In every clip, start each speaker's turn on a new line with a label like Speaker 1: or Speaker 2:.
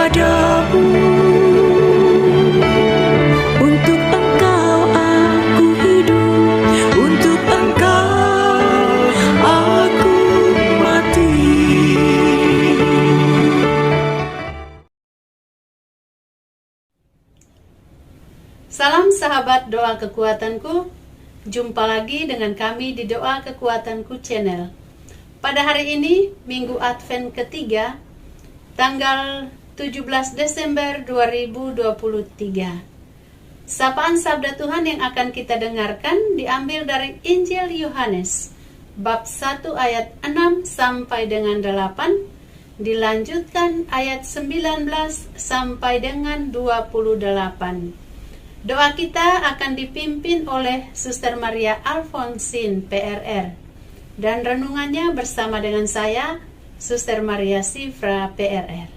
Speaker 1: kepadamu. Untuk Engkau aku hidup, untuk Engkau aku mati.
Speaker 2: Salam sahabat doa kekuatanku, jumpa lagi dengan kami di Doa Kekuatanku Channel. Pada hari ini, Minggu Advent ketiga, tanggal 17 Desember 2023. Sapaan Sabda Tuhan yang akan kita dengarkan diambil dari Injil Yohanes, bab 1 ayat 6 sampai dengan 8, dilanjutkan ayat 19 sampai dengan 28. Doa kita akan dipimpin oleh Suster Maria Alfonsin PRR, dan renungannya bersama dengan saya, Suster Maria Sifra PRR.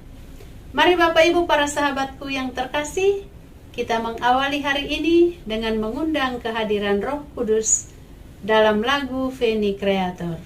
Speaker 2: Mari Bapak Ibu para sahabatku yang terkasih, kita mengawali hari ini dengan mengundang kehadiran Roh Kudus dalam lagu Veni Creator.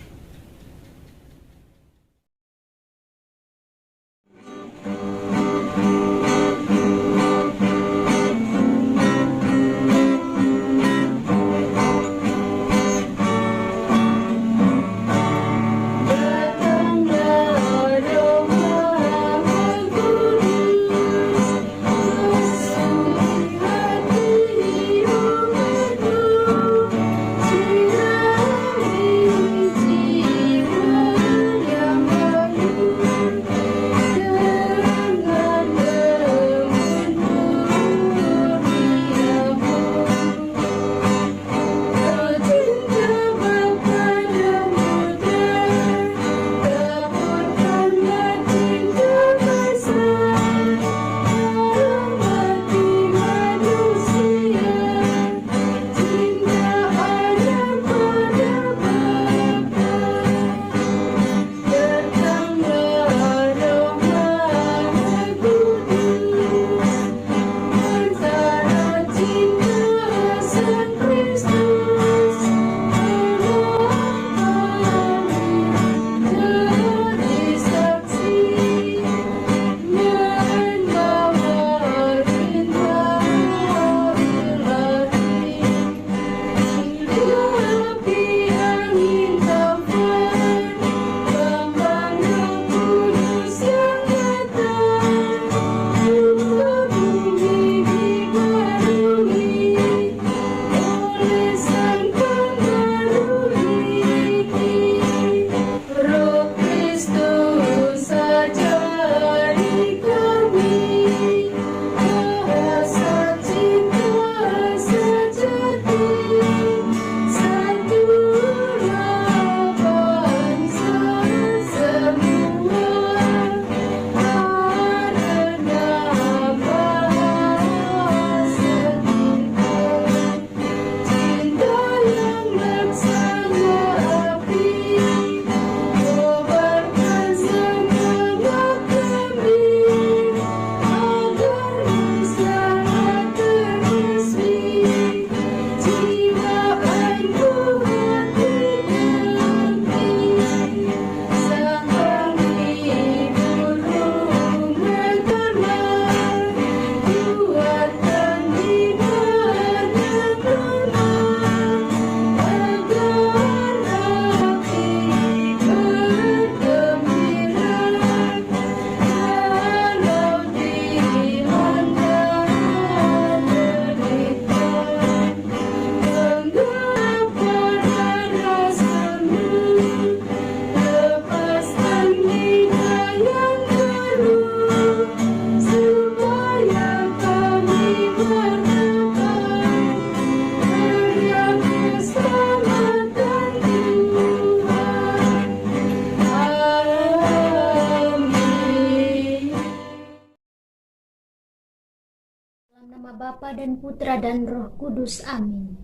Speaker 3: Bapa dan Putra dan Roh Kudus. Amin.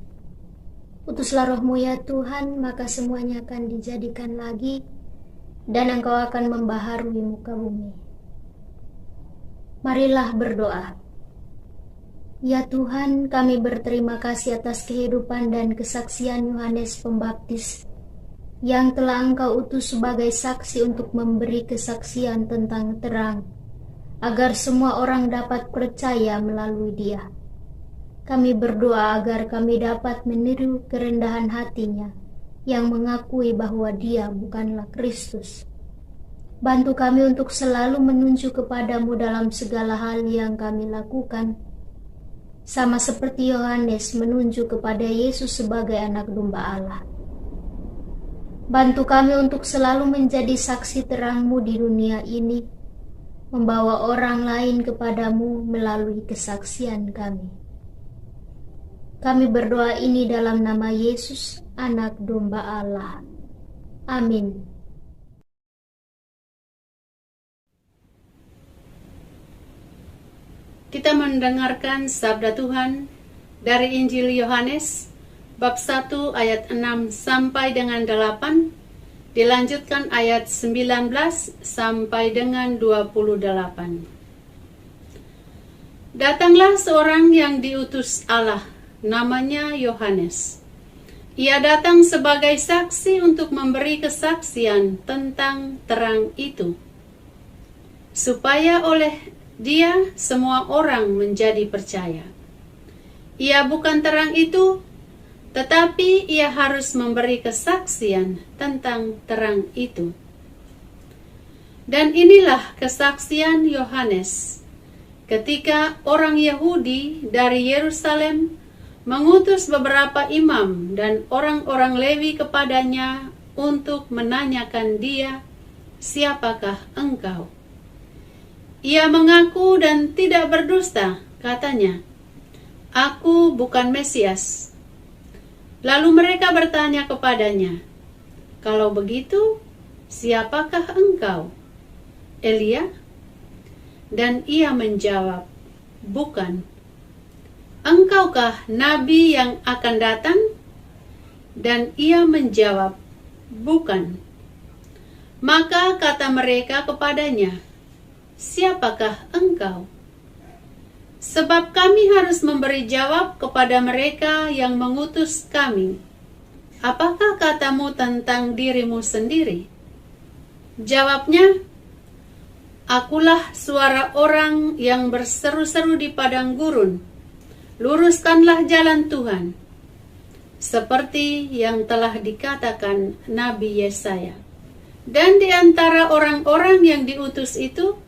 Speaker 3: Utuslah Roh-Mu ya Tuhan, maka semuanya akan dijadikan lagi, dan Engkau akan membaharui muka bumi. Marilah berdoa. Ya Tuhan, kami berterima kasih atas kehidupan dan kesaksian Yohanes Pembaptis yang telah Engkau utus sebagai saksi untuk memberi kesaksian tentang terang agar semua orang dapat percaya melalui Dia. Kami berdoa agar kami dapat meniru kerendahan hatinya yang mengakui bahwa Dia bukanlah Kristus. Bantu kami untuk selalu menunjuk kepadamu dalam segala hal yang kami lakukan, sama seperti Yohanes menunjuk kepada Yesus sebagai anak domba Allah. Bantu kami untuk selalu menjadi saksi terang-Mu di dunia ini, membawa orang lain kepadamu melalui kesaksian kami. Kami berdoa ini dalam nama Yesus, anak domba Allah. Amin.
Speaker 2: Kita mendengarkan sabda Tuhan dari Injil Yohanes bab 1 ayat 6 sampai dengan 8, dilanjutkan ayat 19 sampai dengan 28. Datanglah seorang yang diutus Allah, namanya Yohanes. Ia datang sebagai saksi untuk memberi kesaksian tentang terang itu, supaya oleh Dia semua orang menjadi percaya. Ia bukan terang itu, tetapi ia harus memberi kesaksian tentang terang itu. Dan inilah kesaksian Yohanes ketika orang Yahudi dari Yerusalem mengutus beberapa imam dan orang-orang Lewi kepadanya untuk menanyakan dia, "Siapakah engkau?" Ia mengaku dan tidak berdusta, katanya, "Aku bukan Mesias." Lalu mereka bertanya kepadanya, "Kalau begitu, siapakah engkau? Elia?" Dan ia menjawab, "Bukan." "Engkaukah nabi yang akan datang?" Dan ia menjawab, "Bukan." Maka kata mereka kepadanya, "Siapakah engkau?" Sebab kami harus memberi jawab kepada mereka yang mengutus kami. "Apakah katamu tentang dirimu sendiri?" Jawabnya, "Akulah suara orang yang berseru-seru di padang gurun, luruskanlah jalan Tuhan," seperti yang telah dikatakan Nabi Yesaya. Dan di antara orang-orang yang diutus itu,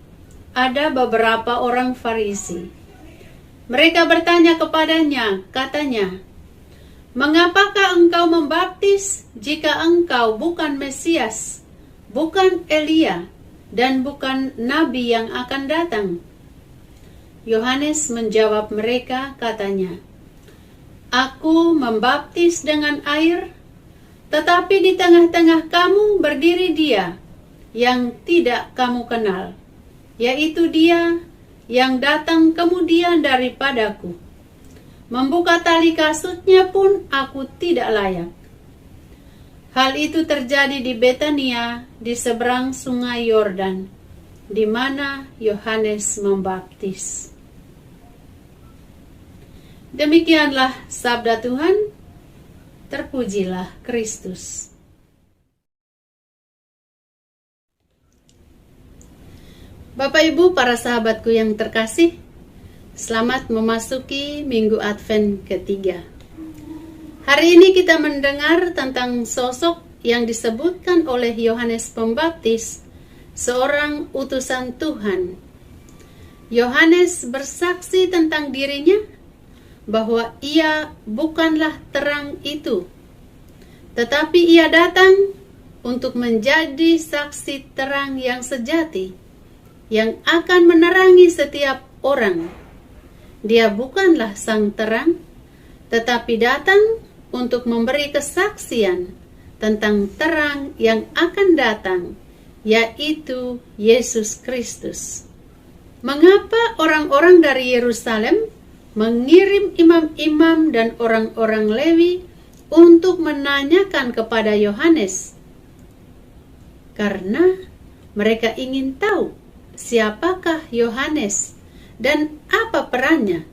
Speaker 2: ada beberapa orang Farisi. Mereka bertanya kepadanya, katanya, "Mengapakah engkau membaptis jika engkau bukan Mesias, bukan Elia, dan bukan Nabi yang akan datang?" Yohanes menjawab mereka, katanya, "Aku membaptis dengan air, tetapi di tengah-tengah kamu berdiri Dia yang tidak kamu kenal, yaitu Dia yang datang kemudian daripadaku. Membuka tali kasutnya pun aku tidak layak." Hal itu terjadi di Betania di seberang sungai Yordan, di mana Yohanes membaptis. Demikianlah sabda Tuhan. Terpujilah Kristus. Bapak Ibu, para sahabatku yang terkasih, selamat memasuki Minggu Advent ketiga. Hari ini kita mendengar tentang sosok yang disebutkan oleh Yohanes Pembaptis, seorang utusan Tuhan. Yohanes bersaksi tentang dirinya bahwa ia bukanlah terang itu, tetapi ia datang untuk menjadi saksi terang yang sejati, yang akan menerangi setiap orang. Dia bukanlah sang terang, tetapi datang untuk memberi kesaksian tentang terang yang akan datang, yaitu Yesus Kristus. Mengapa orang-orang dari Yerusalem mengirim imam-imam dan orang-orang Lewi untuk menanyakan kepada Yohanes? Karena mereka ingin tahu siapakah Yohanes dan apa perannya.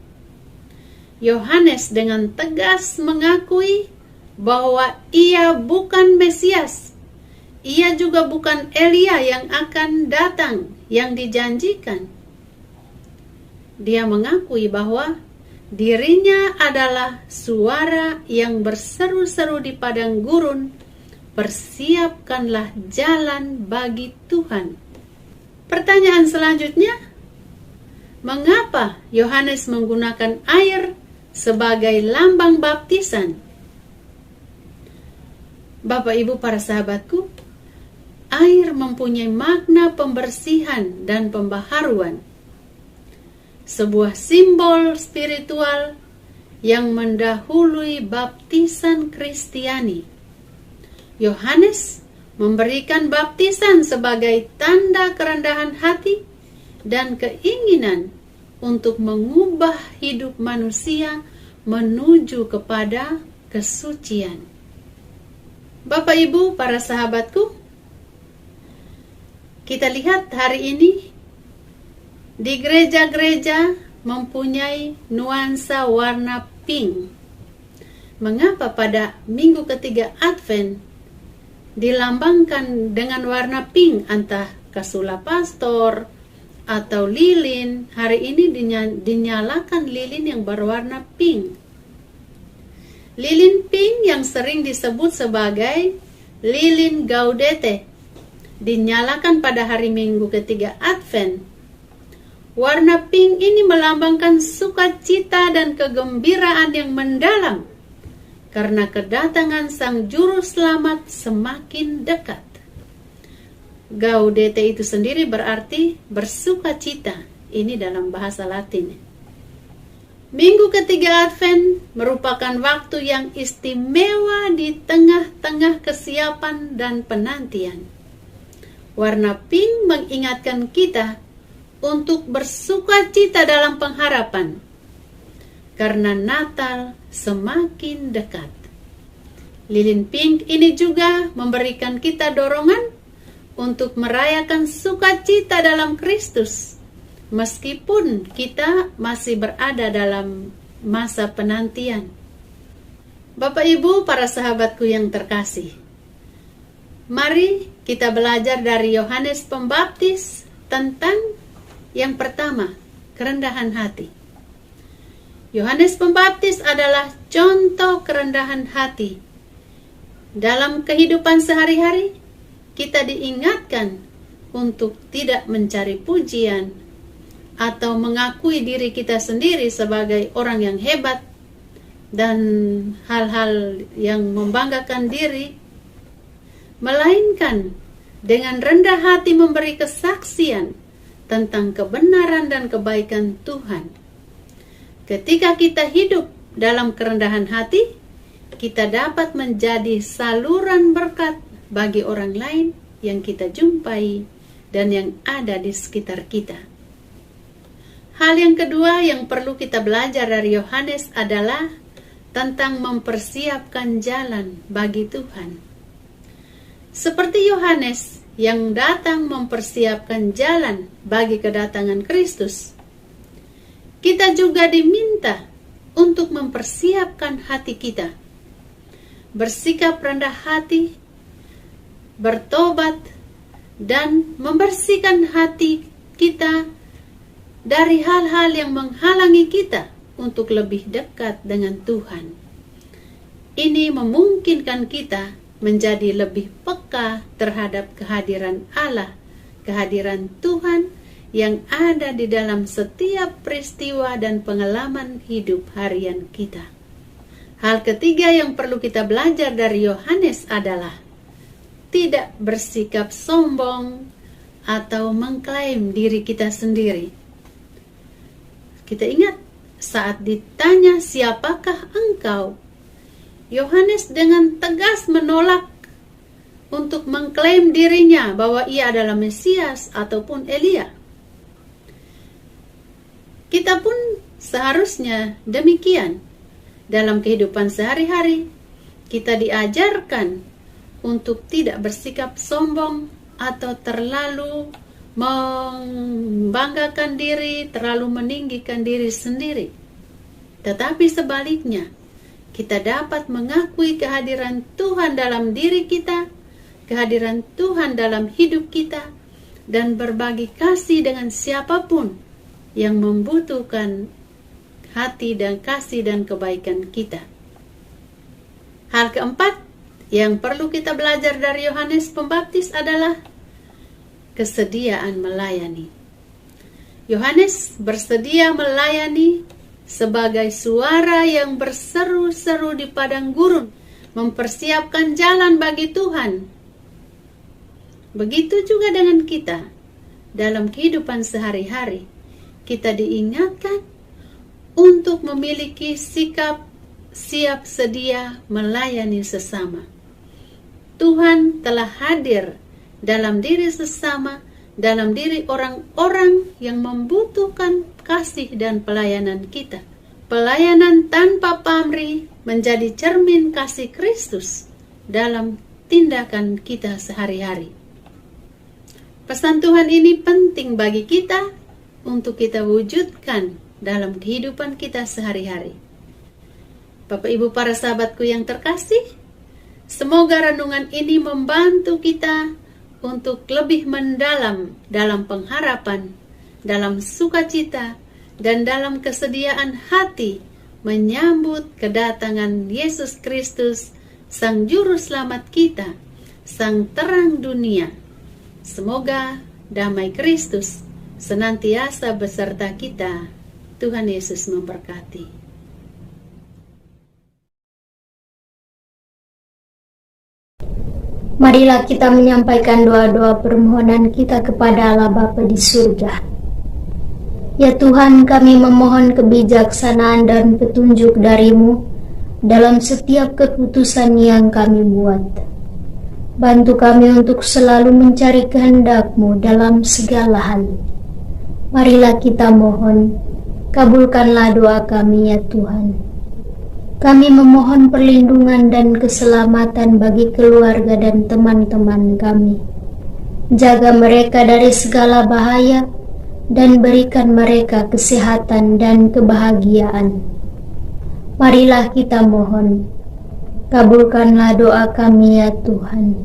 Speaker 2: Yohanes dengan tegas mengakui bahwa ia bukan Mesias. Ia juga bukan Elia yang akan datang yang dijanjikan. dia mengakui bahwa dirinya adalah suara yang berseru-seru di padang gurun, "Persiapkanlah jalan bagi Tuhan." Pertanyaan selanjutnya, mengapa Yohanes menggunakan air sebagai lambang baptisan? Bapak Ibu para sahabatku, air mempunyai makna pembersihan dan pembaharuan. Sebuah simbol spiritual yang mendahului baptisan Kristiani. Yohanes memberikan baptisan sebagai tanda kerendahan hati dan keinginan untuk mengubah hidup manusia menuju kepada kesucian. Bapak Ibu para sahabatku, kita lihat hari ini di gereja-gereja mempunyai nuansa warna pink. Mengapa pada minggu ketiga Advent dilambangkan dengan warna pink, entah kasula pastor atau lilin? Hari ini dinyalakan lilin yang berwarna pink. Lilin pink yang sering disebut sebagai lilin gaudete dinyalakan pada hari minggu ketiga Advent. Warna pink ini melambangkan sukacita dan kegembiraan yang mendalam karena kedatangan Sang Juru Selamat semakin dekat. Gaudete itu sendiri berarti bersukacita. Ini dalam bahasa Latin. Minggu ketiga Advent merupakan waktu yang istimewa di tengah-tengah kesiapan dan penantian. Warna pink mengingatkan kita untuk bersukacita dalam pengharapan, karena Natal semakin dekat. Lilin pink ini juga memberikan kita dorongan untuk merayakan sukacita dalam Kristus, meskipun kita masih berada dalam masa penantian. Bapak Ibu para sahabatku yang terkasih, mari kita belajar dari Yohanes Pembaptis tentang yang pertama, kerendahan hati. Yohanes Pembaptis adalah contoh kerendahan hati. Dalam kehidupan sehari-hari, kita diingatkan untuk tidak mencari pujian atau mengakui diri kita sendiri sebagai orang yang hebat dan hal-hal yang membanggakan diri, melainkan dengan rendah hati memberi kesaksian tentang kebenaran dan kebaikan Tuhan. Ketika kita hidup dalam kerendahan hati, kita dapat menjadi saluran berkat bagi orang lain yang kita jumpai dan yang ada di sekitar kita. Hal yang kedua yang perlu kita belajar dari Yohanes adalah tentang mempersiapkan jalan bagi Tuhan. Seperti Yohanes yang datang mempersiapkan jalan bagi kedatangan Kristus, kita juga diminta untuk mempersiapkan hati kita, bersikap rendah hati, bertobat, dan membersihkan hati kita dari hal-hal yang menghalangi kita untuk lebih dekat dengan Tuhan. Ini memungkinkan kita menjadi lebih peka terhadap kehadiran Allah, kehadiran Tuhan yang ada di dalam setiap peristiwa dan pengalaman hidup harian kita. Hal ketiga yang perlu kita belajar dari Yohanes adalah tidak bersikap sombong atau mengklaim diri kita sendiri. Kita ingat saat ditanya siapakah engkau, Yohanes dengan tegas menolak untuk mengklaim dirinya bahwa ia adalah Mesias ataupun Elia. Kita pun seharusnya demikian. Dalam kehidupan sehari-hari, kita diajarkan untuk tidak bersikap sombong atau terlalu membanggakan diri, terlalu meninggikan diri sendiri. Tetapi sebaliknya, kita dapat mengakui kehadiran Tuhan dalam diri kita, kehadiran Tuhan dalam hidup kita, dan berbagi kasih dengan siapapun yang membutuhkan hati dan kasih dan kebaikan kita. Hal keempat yang perlu kita belajar dari Yohanes Pembaptis adalah kesediaan melayani. Yohanes bersedia melayani sebagai suara yang berseru-seru di padang gurun, mempersiapkan jalan bagi Tuhan. Begitu juga dengan kita. Dalam kehidupan sehari-hari, kita diingatkan untuk memiliki sikap siap sedia melayani sesama. Tuhan telah hadir dalam diri sesama, dalam diri orang-orang yang membutuhkan kasih dan pelayanan kita. Pelayanan tanpa pamrih menjadi cermin kasih Kristus dalam tindakan kita sehari-hari. Pesan Tuhan ini penting bagi kita untuk kita wujudkan dalam kehidupan kita sehari-hari. Bapak Ibu para sahabatku yang terkasih, semoga renungan ini membantu kita untuk lebih mendalam dalam pengharapan, dalam sukacita, dan dalam kesediaan hati menyambut kedatangan Yesus Kristus, Sang Juru Selamat kita, Sang Terang Dunia. Semoga damai Kristus senantiasa beserta kita. Tuhan Yesus memberkati.
Speaker 3: Marilah kita menyampaikan doa-doa permohonan kita kepada Allah Bapa di surga. Ya Tuhan, kami memohon kebijaksanaan dan petunjuk dari-Mu dalam setiap keputusan yang kami buat. Bantu kami untuk selalu mencari kehendak-Mu dalam segala hal. Marilah kita mohon, kabulkanlah doa kami ya Tuhan. Kami memohon perlindungan dan keselamatan bagi keluarga dan teman-teman kami. Jaga mereka dari segala bahaya dan berikan mereka kesehatan dan kebahagiaan. Marilah kita mohon, kabulkanlah doa kami ya Tuhan.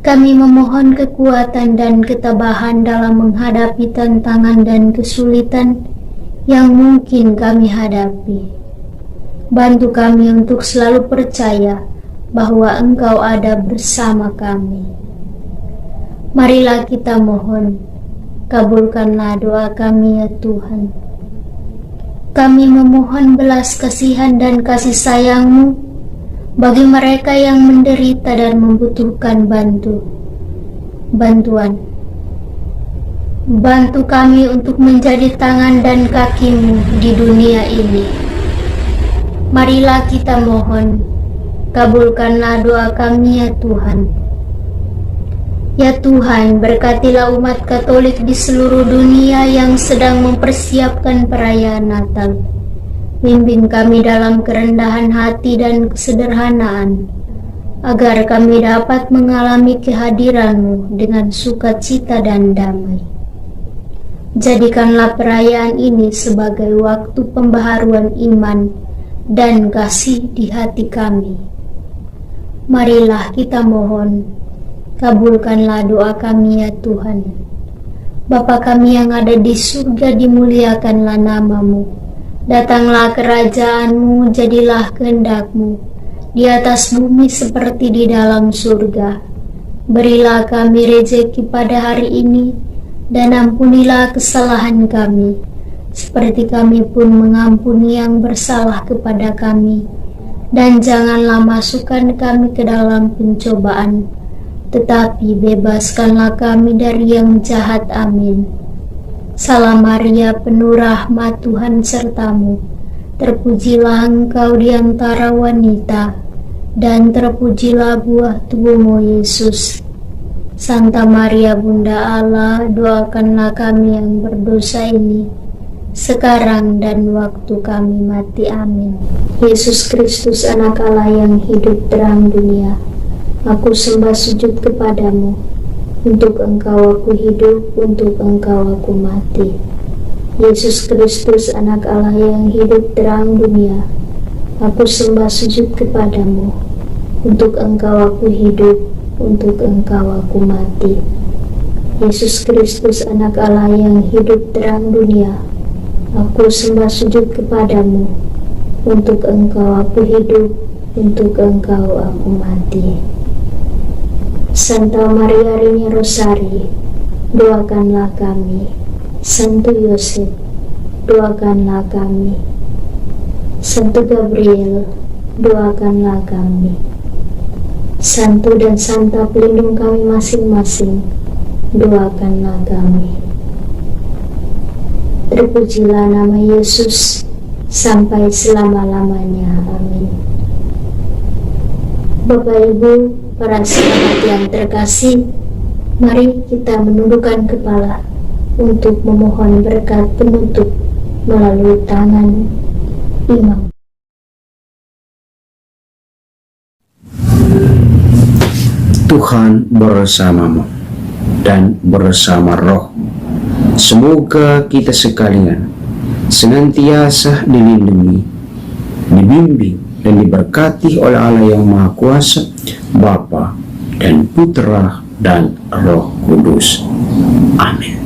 Speaker 3: Kami memohon kekuatan dan ketabahan dalam menghadapi tantangan dan kesulitan yang mungkin kami hadapi. Bantu kami untuk selalu percaya bahwa Engkau ada bersama kami. Marilah kita mohon, kabulkanlah doa kami ya Tuhan. Kami memohon belas kasihan dan kasih sayang-Mu bagi mereka yang menderita dan membutuhkan bantuan. Bantu kami untuk menjadi tangan dan kaki-Mu di dunia ini. Marilah kita mohon, kabulkanlah doa kami ya Tuhan. Ya Tuhan, berkatilah umat Katolik di seluruh dunia yang sedang mempersiapkan perayaan Natal. Bimbing kami dalam kerendahan hati dan kesederhanaan, agar kami dapat mengalami kehadiran-Mu dengan sukacita dan damai. Jadikanlah perayaan ini sebagai waktu pembaharuan iman dan kasih di hati kami. Marilah kita mohon, kabulkanlah doa kami ya Tuhan. Bapa kami yang ada di surga, dimuliakanlah nama-Mu. Datanglah kerajaan-Mu, jadilah kehendak-Mu di atas bumi seperti di dalam surga. Berilah kami rezeki pada hari ini, dan ampunilah kesalahan kami, seperti kami pun mengampuni yang bersalah kepada kami. Dan janganlah masukkan kami ke dalam pencobaan, tetapi bebaskanlah kami dari yang jahat. Amin. Salam Maria, penuh rahmat, Tuhan serta-Mu. Terpujilah Engkau di antara wanita, dan terpujilah buah tubuh-Mu, Yesus. Santa Maria, Bunda Allah, doakanlah kami yang berdosa ini, sekarang dan waktu kami mati. Amin. Yesus Kristus, Anak Allah yang hidup terang dunia, aku sembah sujud kepadamu. Untuk Engkau aku hidup, untuk Engkau aku mati. Yesus Kristus, Anak Allah yang hidup terang dunia, aku sembah sujud kepadamu. Untuk Engkau aku hidup, untuk Engkau aku mati. Yesus Kristus, Anak Allah yang hidup terang dunia, aku sembah sujud kepadamu. Untuk Engkau aku hidup, untuk Engkau aku mati. Santa Maria Reina Rosari, doakanlah kami. Santo Yosef, doakanlah kami. Santo Gabriel, doakanlah kami. Santo dan Santa pelindung kami masing-masing, doakanlah kami. Terpujilah nama Yesus sampai selama-lamanya. Amin. Bapak Ibu, para sahabat yang terkasih, mari kita menundukkan kepala untuk memohon berkat penutup melalui tangan imam.
Speaker 4: Tuhan bersamamu dan bersama roh. Semoga kita sekalian senantiasa dilindungi, dibimbing dan diberkati oleh Allah yang Maha Kuasa, Bapa dan Putra dan Roh Kudus. Amin.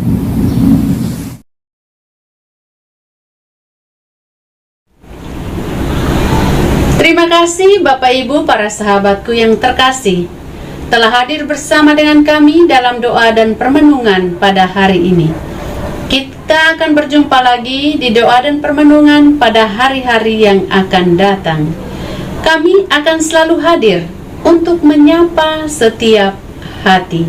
Speaker 2: Terima kasih Bapak Ibu para sahabatku yang terkasih telah hadir bersama dengan kami dalam doa dan permenungan pada hari ini. Kita akan berjumpa lagi di doa dan permenungan pada hari-hari yang akan datang. Kami akan selalu hadir untuk menyapa setiap hati.